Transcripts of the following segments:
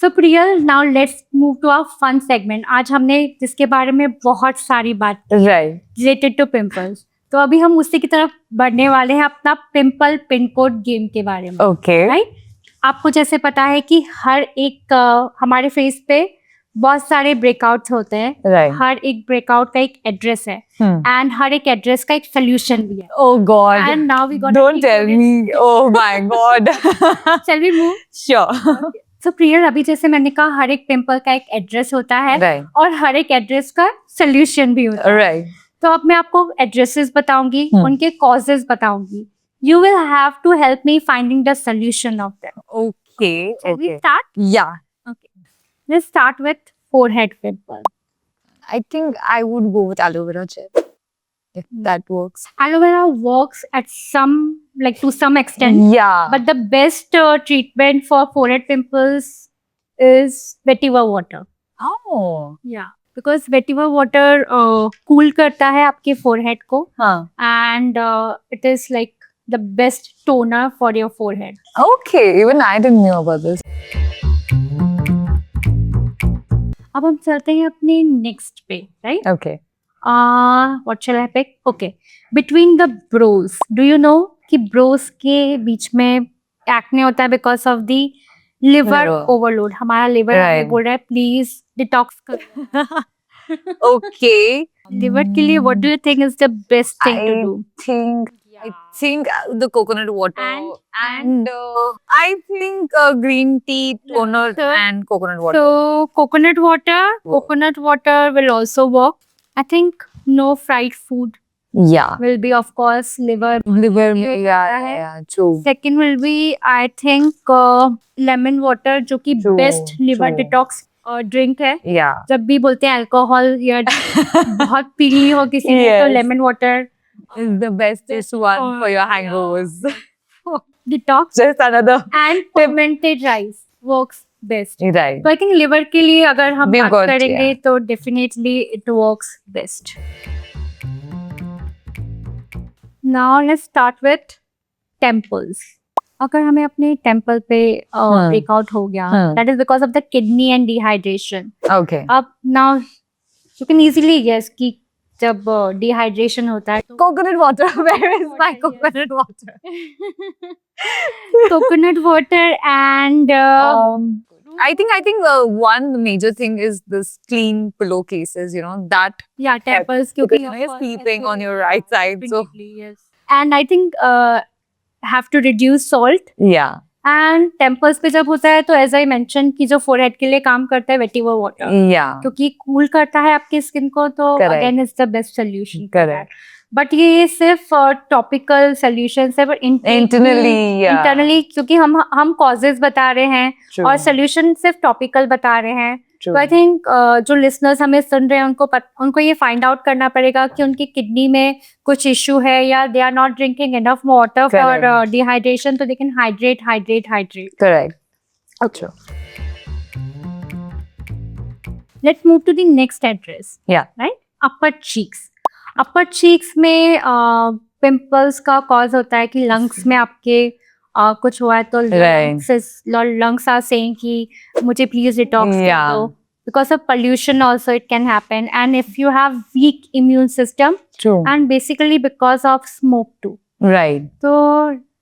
So Priyal, now let's move to our fun segment. आज हमने जिसके बारे में बहुत सारी बात Right. related to pimples. तो अभी हम उसी की तरफ बढ़ने वाले हैं अपना पिंपल पिन कोड गेम के बारे में. Okay. राइट आपको जैसे पता है कि हर एक हमारे फेस पे बहुत सारे ब्रेकआउट्स होते हैं. Right. हर एक ब्रेकआउट का एक एड्रेस है एंड हर एक एड्रेस का एक सोल्यूशन भी है. Oh God. And now we got Don't tell me. Oh my God. Shall we move? Sure. So prior, अभी जैसे मैंने कहा हर एक पिंपल का एक एड्रेस होता है Right. और हर एक एड्रेस का सोल्यूशन भी होता है. Right. तो अब मैं आपको एड्रेसेस बताऊंगी, उनके कॉजेस बताऊंगी. You will have to help me finding the solution of them. Okay. Shall we Okay. start? Yeah. Okay. Let's start with forehead pimple. I think I would go with aloe vera gel. If that works. Aloe vera works at to some extent, Yeah. but the best treatment for forehead pimples is vetiver water. Oh. Yeah. Because vetiver water cool करता है आपके forehead को Huh. and it is like the best toner for your forehead. Okay. Even I didn't know about this. अब हम चलते हैं अपने next पे, right? Okay. What shall I pick? Okay. Between the brows, do you know कि brows के बीच में acne होता है because of the liver Liver. overload. हमारा liver हमें Right. बोल रहा है please detox करो. Okay. Liver के लिए what do you think is the best thing to do? I think the coconut water And I think green tea, toner, So- and coconut water. So coconut water will also work. I think no fried food Yeah. will be, of course, liver. Liver, yeah, true. Second will be, I think, lemon water, जो कि True, best liver true. detox drink है. Yeah. जब भी बोलते हैं alcohol या बहुत P ली हो किसी ने तो Yes. Lemon water Is the bestest one for your hangovers. Detox Just another. And fermented rice works best. Right. तो आई थिंक लिवर के लिए अगर हम We've बात got, करेंगे yeah. तो definitely it works best. Now let's start with temples. अगर हमें अपने टेम्पल पे ब्रेकआउट हो गया, that is because of the kidney and dehydration. Okay. अब now you can easily guess कि जब डिहाइड्रेशन होता है तो Coconut water. Where is my coconut water? coconut water and I think one major thing is this clean pillowcases. You know that yeah temples because क्योंकि you know, of you're course, sleeping on your right side. So definitely, yes. And I think have to reduce salt. yeah. And temples पे जब होता है तो as I mentioned कि जो forehead के लिए काम करता है vetiver water, Yeah. क्योंकि कूल करता है आपकी स्किन को तो Correct. again is the best solution. Correct. But ये सिर्फ टॉपिकल सॉल्यूशंस है, पर इंटरनली क्योंकि हम कॉजेज बता रहे हैं True. और सोल्यूशन सिर्फ टॉपिकल बता रहे हैं. True. तो आई थिंक जो लिसनर्स हमें सुन रहे हैं उनको ये फाइंड आउट करना पड़ेगा कि उनकी किडनी में कुछ इशू है या they are not drinking enough water for dehydration, तो they can hydrate. Correct. Okay. Let's move to the next address. Yeah. Right? Upper cheeks. Upper cheeks में पिंपल्स का कॉज होता है कि लंग्स में आपके कुछ हुआ है तो लंग्स आर सेइंग कि मुझे प्लीज डिटॉक्स कर दो. Because of pollution also it can happen, and if you have weak immune system. True. And basically because of smoke too. Right. So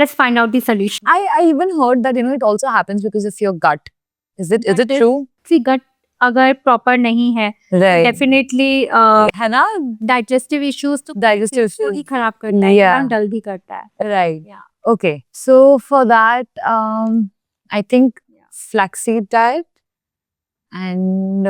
let's find out the solution. I even heard that it also happens because of your gut. Is it true? See, gut अगर proper नहीं है definitely है ना, digestive issues तो digestive को ही issues. खराब करता है, Yeah. डल भी करता है. Right. Yeah. Okay. So for that, I think flaxseed diet and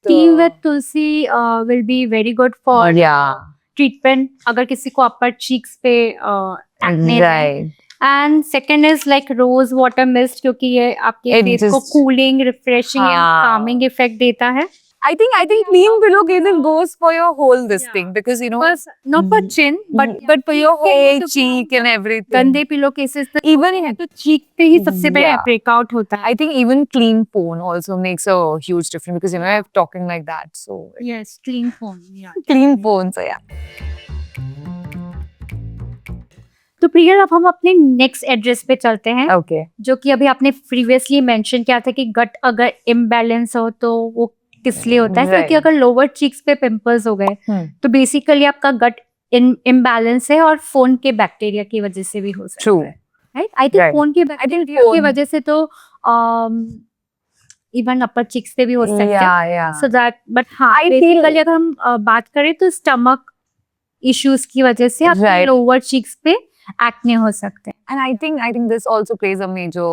tea with tulsi will be very good for yeah. treatment अगर किसी को upper cheeks पे acne है. Right. And second is like rose water mist, क्योंकि ये आपके It face को just- cooling, refreshing and हाँ. calming effect देता है. I think clean pillowcases goes for your whole this Yeah. thing because First, not for chin but for your whole Yeah. cheek and everything. गंदे pillow cases तो Even है तो चीक पे ही सबसे पहले Yeah. ब्रेकआउट होता है. I think even clean phone also makes a huge difference because I'm talking like that. So Yes, clean phone. Yeah. clean phone, so yeah. तो प्रिया अब हम अपने नेक्स्ट एड्रेस पे चलते हैं, Okay. जो कि अभी आपने प्रीवियसली मेंशन किया था कि गट अगर इम्बैलेंस हो तो वो किस लिए होता है, क्योंकि Right. अगर लोअर चीक्स पे पिंपल्स हो गए तो बेसिकली आपका गट इम्बैलेंस है और फोन के बैक्टीरिया की वजह से भी हो सकता True. है, right? I think Right. Phone के बैक्टीरिया की phone- वजह से तो इवन अपर चिक्स पे भी हो सकता है, Yeah, yeah. So that but हाँ I feel- बेसिकली अगर हम बात करें तो स्टमक इश्यूज की वजह से आपके Right. लोअर चिक्स पे एक्ने हो सकते हैं. And I think this also plays a major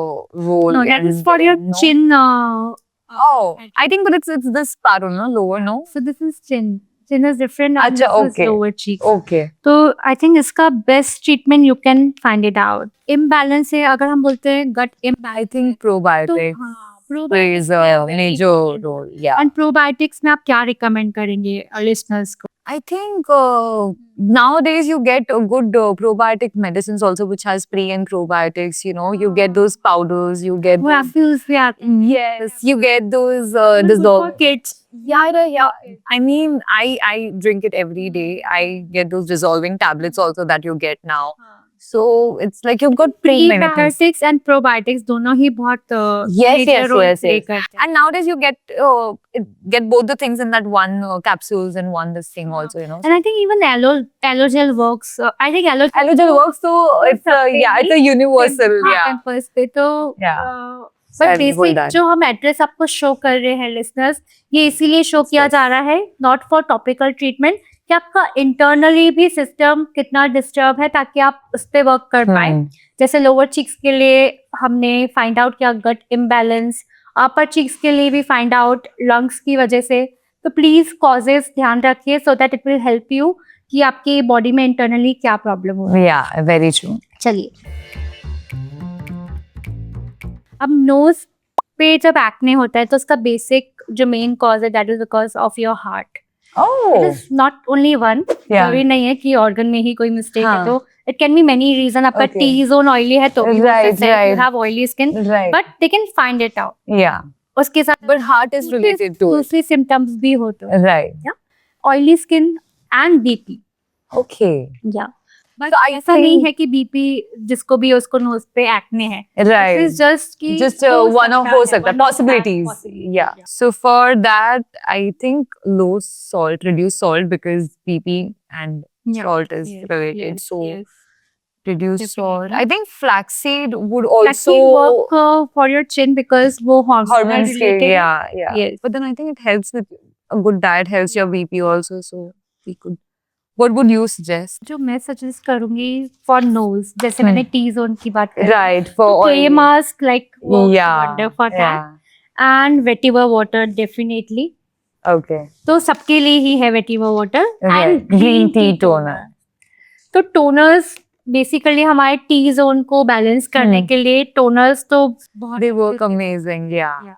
role. No, that in is for your getting, no? chin. Oh, I think, but it's this part, no, lower, no. So this is chin. Chin is different. And Acha, this okay. is lower cheek. Okay. तो I think इसका best treatment you can find it out. Imbalance है, अगर हम बोलते हैं gut imbalance. I think probiotics तो हाँ, plays a major role. Yeah. And probiotics में आप क्या recommend करेंगे listeners को? I think nowadays you get good probiotic medicines also, which has pre and probiotics. You know, you get those powders, you get वो ampules भी आते हैं. yes, you get those Good dissolved. for kids. Yeah. I mean, I drink it every day. I get those dissolving tablets also that you get now. So it's like you've got pre many things. Prebiotics and probiotics दोनों ही बहुत major role play करते हैं. And nowadays you get both the things in that one capsules and one this thing also, you know. And I think even Allogel works. I think Allogel works, so it's it's a universal. Yeah. Pimples पे तो So but I'll hold basic that. जो हम address आपको show कर रहे हैं listeners, ये इसीलिए शो किया जा रहा है नॉट फॉर टॉपिकल ट्रीटमेंट, कि आपका इंटरनली भी सिस्टम कितना डिस्टर्ब है ताकि आप उस पर वर्क कर पाए. जैसे लोअर चिक्स के लिए हमने फाइंड आउट किया गट इम्बैलेंस, अपर चिक्स के लिए भी फाइंड आउट लंग्स की वजह से. तो प्लीज कॉजेस ध्यान रखिए so that it will help you कि आपकी बॉडी में इंटरनली क्या प्रॉब्लम हो. Yeah, very true. चलिए, अब नोज पे जब एक्ने होता है तो उसका बेसिक जो मेन कॉज है that is because of your heart. It Oh. Is not only one. जरूरी नहीं है कि ऑर्गन में ही कोई मिस्टेक है, हाँ. तो it can be many reason. आपका Okay. टी जोन ऑयली है तो Right. You have oily skin, Right. But they can find it out. Yeah. उसके साथ But heart is related to it. दूसरी सिम्टम्स भी हो तो Right. Oily skin and BP. Okay. या बट So I ऐसा नहीं think- है कि बीपी जिसको भी उसको नोज पे एक्ने है. Right. It's just कि Just हो one of सकता हो है, सकता one of possibilities. possibilities. Yeah. So for that, I think low salt, reduce salt, because BP and Yeah. salt is Yes, related. yes, So yes. reduce Definitely. salt. I think flaxseed would Flaxseed also work for your chin because वो hormonal hormones related है. yeah. Yes. But then I think it helps with a good diet, helps your BP also. So we could. What would you suggest? जो मैं suggest करूंगी for knows, जैसे मैंने T zone की बात करी, Right, for clay oil. Mask like wonder for that, Yeah. And vetiver water definitely. Okay. तो सबके लिए ही है vetiver water Right. And Green tea toner. तो टोनर्स बेसिकली हमारे टी जोन को बैलेंस करने के लिए टोनर्स तो बहुत They work amazing. Yeah.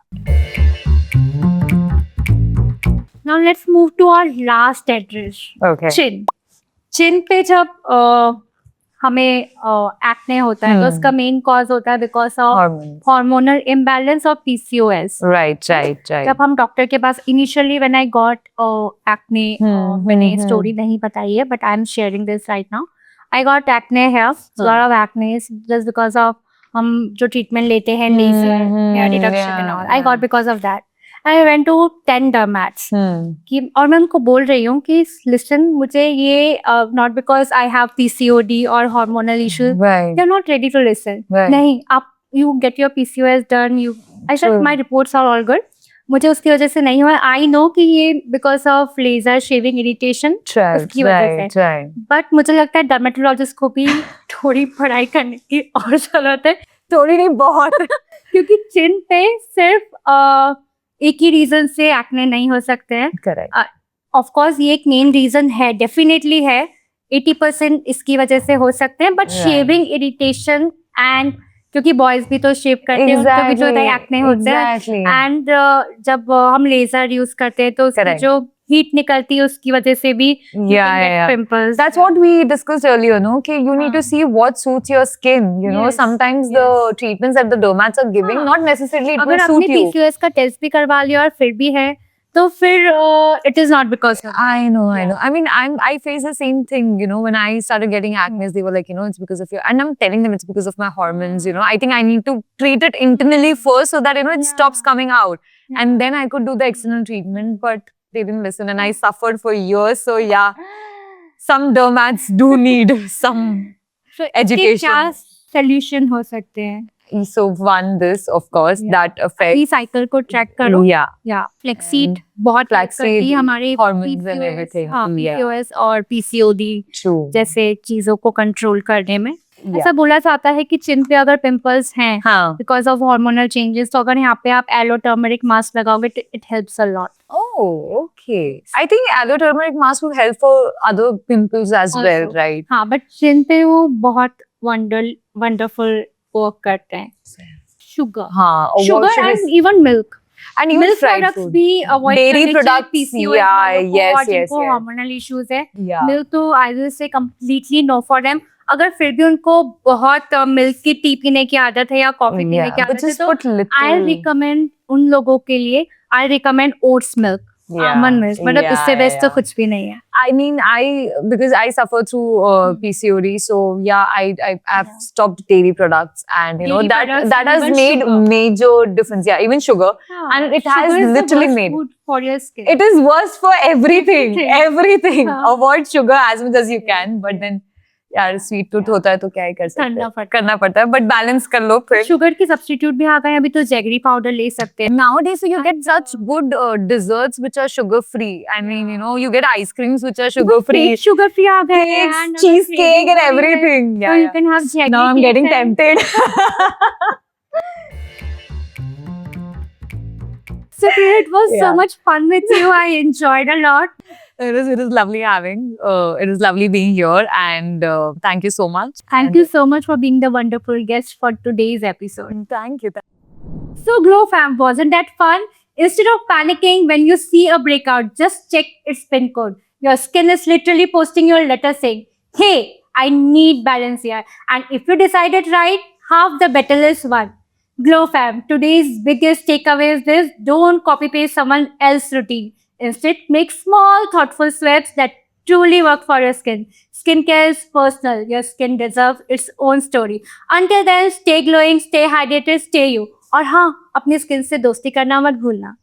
Now let's move to our last address. Okay. चिन पे जब हमें एक्ने होता है तो उसका मेन कॉज होता है because of Hormones. Hormonal imbalance और PCOS. Right. जब हम डॉक्टर के पास initially when I got acne, मैंने स्टोरी नहीं बताई है but I am sharing this right now. I got acne here, lot of acne just because of हम जो ट्रीटमेंट लेते हैं laser hair deduction and all. I got because of that. I went to 10 dermats कि, और मैं उनको बोल रही हूँ कि लिसन, मुझे ये not because I have PCOD और hormonal issues, Right. They are not ready to listen. Right. नहीं, आप you get your PCOS done, you I said True. My reports are all good. मुझे उसकी वजह से नहीं हुआ. आई नो कि ये because of laser shaving irritation उसकी वजह से, Right. बट मुझे लगता है डर्मेटोलॉजिस्ट को भी थोड़ी पढ़ाई करने की और जरूरत है. थोड़ी नहीं, बहुत. क्योंकि चिन पे सिर्फ एक ही रीजन से एक्ने नहीं हो सकते हैं. Correct. ऑफ कोर्स ये एक मेन रीजन है, डेफिनेटली है. 80% इसकी वजह से हो सकते हैं, but Right. Shaving irritation and क्योंकि बॉयज भी तो शेव करते हैं, उनको भी जो एक्ने होते हैं. Exactly. एंड जब हम लेजर यूज करते हैं तो उसकी Correct. जो हीट निकलती है उसकी वजह से भी Yeah. Pimples. That's what we discussed earlier, no? Okay, you need to see what suits your skin. You know, Yes, sometimes the treatments that the dermats are giving, हाँ. not necessarily it अगर will आपने suit you. PCOS का test भी करवा लिया और फिर भी है तो फिर it is not because of that. I know. Yeah. I mean, I face the same thing, you know, when I started getting acne, they were like, you know, it's because of your, and I'm telling them it's because of my hormones, you know. I think I need to treat it internally first so that, you know, it stops coming out. And then I could do the external treatment, but they didn't listen and I suffered for years. So yeah, some dermats do need some So इसके education. क्या solution हो सकते हैं? So one, this of course, that affects. अपनी cycle को track करो. Yeah. Yeah. Flaxseed बहुत help Flaxseed, करती है हमारे hormones and PCOS, everything. हाँ, Yeah. PCOS और PCOD True. जैसे चीजों को कंट्रोल करने में. Yeah. ऐसा बोला जाता है कि चिन पे अगर पिंपल्स हैं हाँ. बिकॉज ऑफ हार्मोनल चेंजेस तो अगर यहाँ पे आप एलो टर्मरिक मास्क लगाओगे it helps a lot. Oh, okay. I think aloe turmeric mask will help for other pimples as Also. well, right? हाँ बट चिन पे वो बहुत वंडरफुल वर्क करते हैं. शुगर हाँ, or sugar what and even milk and even milk fried products food. भी avoid Dairy करने चाहिए products, PCOS yeah, वालों को yes, और yes, जिनको yes. हार्मोनल इश्यूज है. Yeah. मिल्क तो I will say completely no for them. अगर फिर भी उनको बहुत मिल्क की टी पीने की आदत है या कॉफी पीने की But आदत है just तो put little. आई रिकमेंड उन लोगों के लिए I recommend oats milk almond milk मतलब yeah, इससे बेस्ट तो yeah. कुछ भी नहीं है. I mean, because I suffer through PCOD, so yeah, I've stopped dairy products, and you know Dairy products that and has even made sugar. major difference. Yeah, even sugar, and it has Sugar is the literally worst made. food for your skin. It is worse for everything. Everything. हाँ. Avoid sugar as much as you can, but then यार sweet tooth होता है तो क्या ही कर सकते हैं. करना पड़ता है, but balance कर लो फिर. शुगर की सब्स्टिट्यूट भी आ गए अभी तो जैगरी पाउडर ले सकते हैं. Nowadays, so you get such good desserts which are sugar free. I mean, you know, you get ice creams which are sugar free. Sugar free आ गए हैं. Cakes, and अगर cheesecake craving and हो रही है, everything. So Yeah, you can have jaggery now I'm cakes getting and- tempted. So it was so Yeah. much fun with you. I enjoyed a lot. It is lovely having. It is lovely being here, and thank you so much. Thank you so much for being the wonderful guest for today's episode. Thank you. So Glow fam, wasn't that fun? Instead of panicking when you see a breakout, just check its pin code. Your skin is literally posting your letter saying, hey, I need balance here. And if you decided right, half the battle is won. Glow fam, today's biggest takeaway is this: don't copy paste someone else's routine. Instead, make small, thoughtful swaps that truly work for your skin. Skincare is personal. Your skin deserves its own story. Until then, stay glowing, stay hydrated, stay you. और हाँ, अपनी skin से दोस्ती करना मत भूलना.